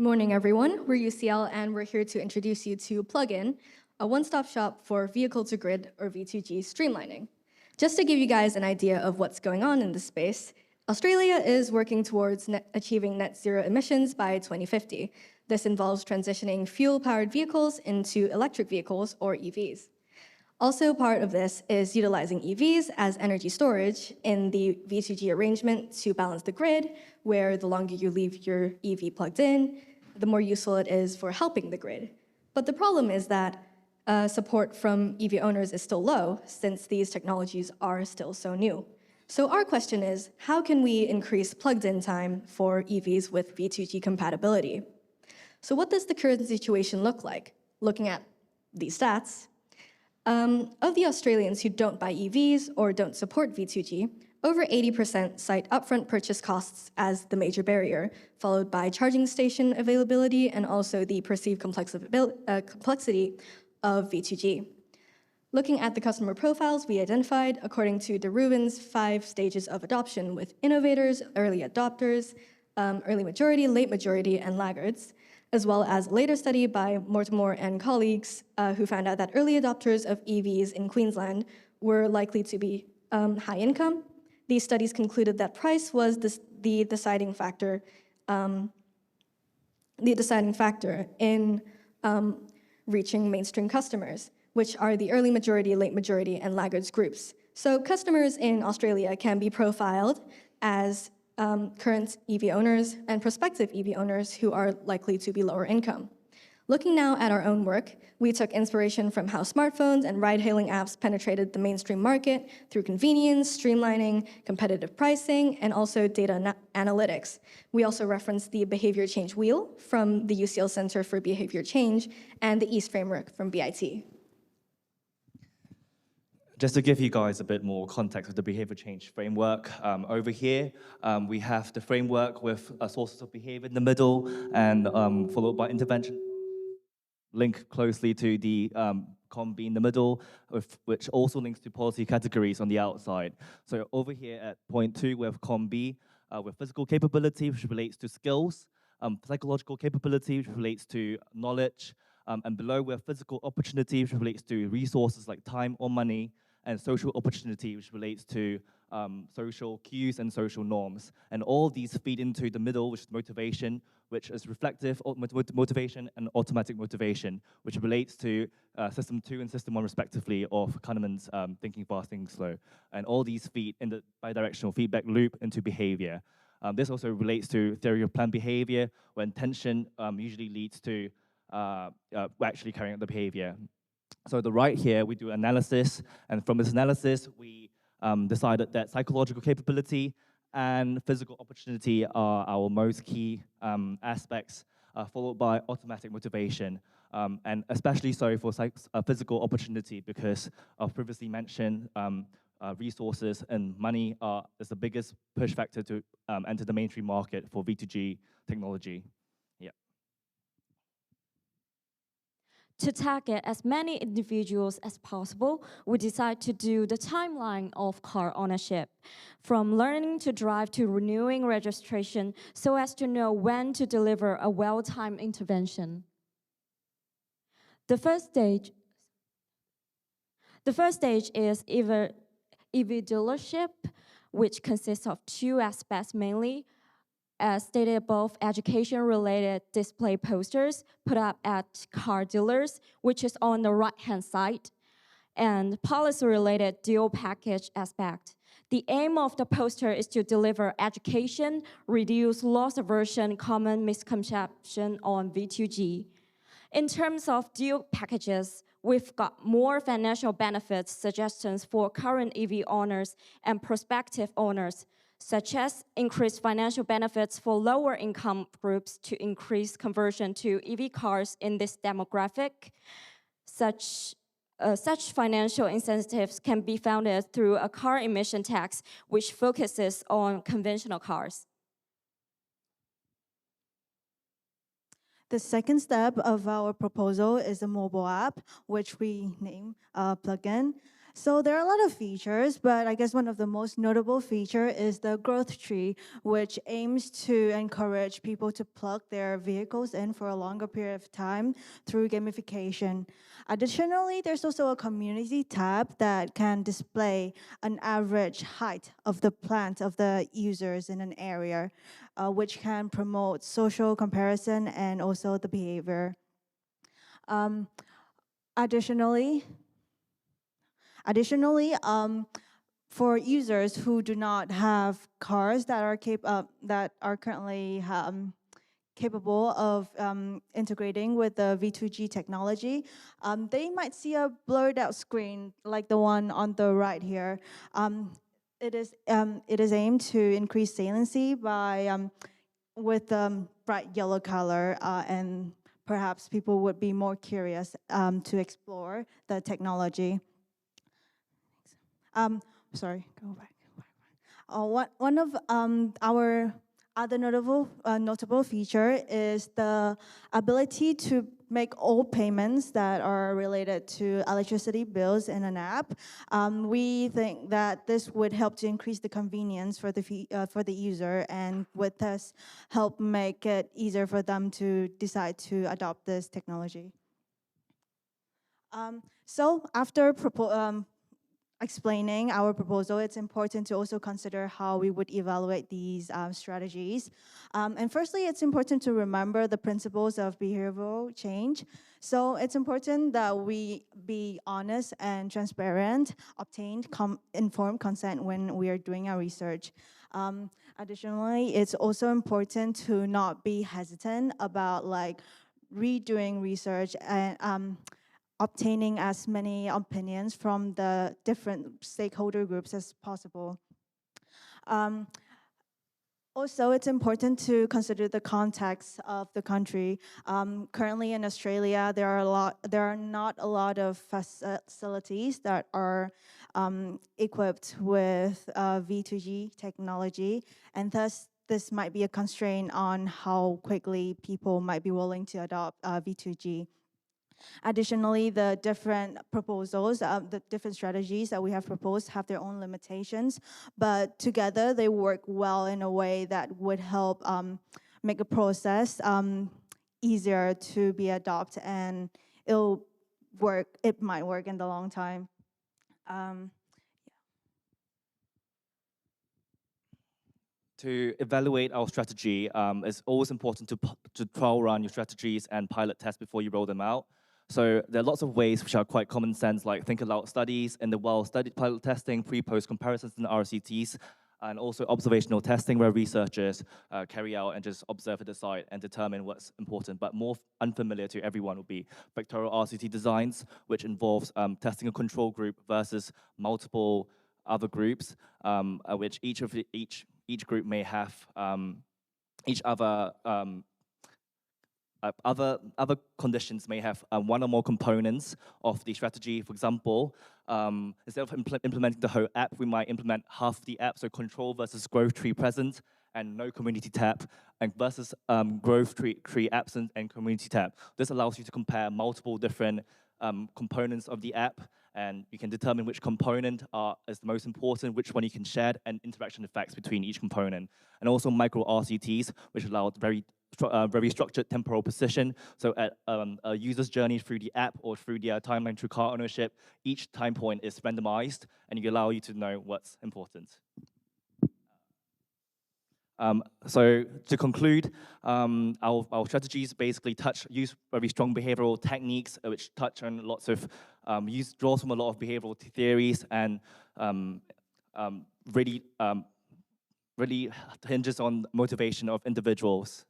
Morning, everyone. We're UCL, and we're here to introduce you to Plugin, a one-stop shop for vehicle-to-grid, or V2G, streamlining. Just to give you guys an idea of what's going on in this space, Australia is working towards achieving net zero emissions by 2050. This involves transitioning fuel-powered vehicles into electric vehicles, or EVs. Also part of this is utilizing EVs as energy storage in the V2G arrangement to balance the grid, where the longer you leave your EV plugged in, the more useful it is for helping the grid. But the problem is that support from EV owners is still low, since these technologies are still so new. So our question is, how can we increase plugged-in time for EVs with V2G compatibility? So what does the current situation look like? Looking at these stats, of the Australians who don't buy EVs or don't support V2G, over 80% cite upfront purchase costs as the major barrier, followed by charging station availability and also the perceived complexity of V2G. Looking at the customer profiles we identified, according to de Rubin's 5 stages of adoption with innovators, early adopters, early majority, late majority, and laggards, as well as a later study by Mortimer and colleagues who found out that early adopters of EVs in Queensland were likely to be high income. These studies concluded that price was the deciding factor in reaching mainstream customers, which are the early majority, late majority, and laggards groups. So customers in Australia can be profiled as current EV owners and prospective EV owners who are likely to be lower income. Looking now at our own work, we took inspiration from how smartphones and ride-hailing apps penetrated the mainstream market through convenience, streamlining, competitive pricing, and also data analytics. We also referenced the Behavior Change Wheel from the UCL Center for Behavior Change and the EAST framework from BIT. Just to give you guys a bit more context of the behavior change framework, over here we have the framework with sources of behavior in the middle and followed by intervention, linked closely to the COM B in the middle, which also links to policy categories on the outside. So over here at point 2 we have COM B with physical capability, which relates to skills, psychological capability, which relates to knowledge, and below we have physical opportunity, which relates to resources like time or money, and social opportunity, which relates to social cues and social norms. And all these feed into the middle, which is motivation, which is reflective motivation and automatic motivation, which relates to System 2 and System 1 respectively of Kahneman's thinking fast, thinking slow. And all these feed in the bidirectional feedback loop into behavior. This also relates to theory of planned behavior, where intention usually leads to actually carrying out the behavior. So the right here, we do analysis, and from this analysis, we decided that psychological capability and physical opportunity are our most key aspects, followed by automatic motivation, and especially so for physical opportunity, because I've previously mentioned resources and money is the biggest push factor to enter the mainstream market for V2G technology. To target as many individuals as possible, we decide to do the timeline of car ownership, from learning to drive to renewing registration, so as to know when to deliver a well-timed intervention. The first stage is EV dealership, which consists of 2 aspects mainly. As stated above, education-related display posters put up at car dealers, which is on the right-hand side, and policy-related dual package aspect. The aim of the poster is to deliver education, reduce loss aversion, common misconception on V2G. In terms of dual packages, we've got more financial benefits suggestions for current EV owners and prospective owners, such as increased financial benefits for lower income groups to increase conversion to EV cars in this demographic. Such financial incentives can be founded through a car emission tax, which focuses on conventional cars. The second step of our proposal is a mobile app, which we name Plugin. So there are a lot of features, but I guess one of the most notable feature is the growth tree, which aims to encourage people to plug their vehicles in for a longer period of time through gamification. Additionally, there's also a community tab that can display an average height of the plant of the users in an area, which can promote social comparison and also the behavior. Um, additionally, Additionally, for users who do not have cars that are currently capable of integrating with the V2G technology, they might see a blurred out screen like the one on the right here. It is aimed to increase saliency by with bright yellow color, and perhaps people would be more curious to explore the technology. Sorry, go back. One of our other notable feature is the ability to make all payments that are related to electricity bills in an app. We think that this would help to increase the convenience for the user and would thus help make it easier for them to decide to adopt this technology. So after explaining our proposal, it's important to also consider how we would evaluate these strategies. And firstly, it's important to remember the principles of behavioral change. So it's important that we be honest and transparent, obtain informed consent when we are doing our research. Additionally, it's also important to not be hesitant about like redoing research and obtaining as many opinions from the different stakeholder groups as possible. Also, it's important to consider the context of the country. Currently in Australia, there are not a lot of facilities that are equipped with V2G technology, and thus this might be a constraint on how quickly people might be willing to adopt V2G. Additionally, the different proposals, the different strategies that we have proposed have their own limitations, but together they work well in a way that would help make a process easier to be adopted, and it might work in the long time. To evaluate our strategy, it's always important to trial run your strategies and pilot test before you roll them out. So there are lots of ways which are quite common sense, like think about studies in the world, studied pilot testing, pre-post comparisons in the RCTs, and also observational testing where researchers carry out and just observe at the site and determine what's important. But more unfamiliar to everyone would be vectorial RCT designs, which involves testing a control group versus multiple other groups, which each group may have other conditions may have one or more components of the strategy. For example, instead of implementing the whole app, we might implement half the app, so control versus growth tree present and no community tab, and versus growth tree absent and community tab. This allows you to compare multiple different components of the app, and you can determine which component is the most important, which one you can share, and interaction effects between each component. And also micro RCTs, which allow very structured temporal position. So at a user's journey through the app or through the timeline through car ownership, each time point is randomized, and you allow you to know what's important. So to conclude, our strategies basically use very strong behavioral techniques, which touch on lots of, draws from a lot of behavioral theories, and really hinges on motivation of individuals.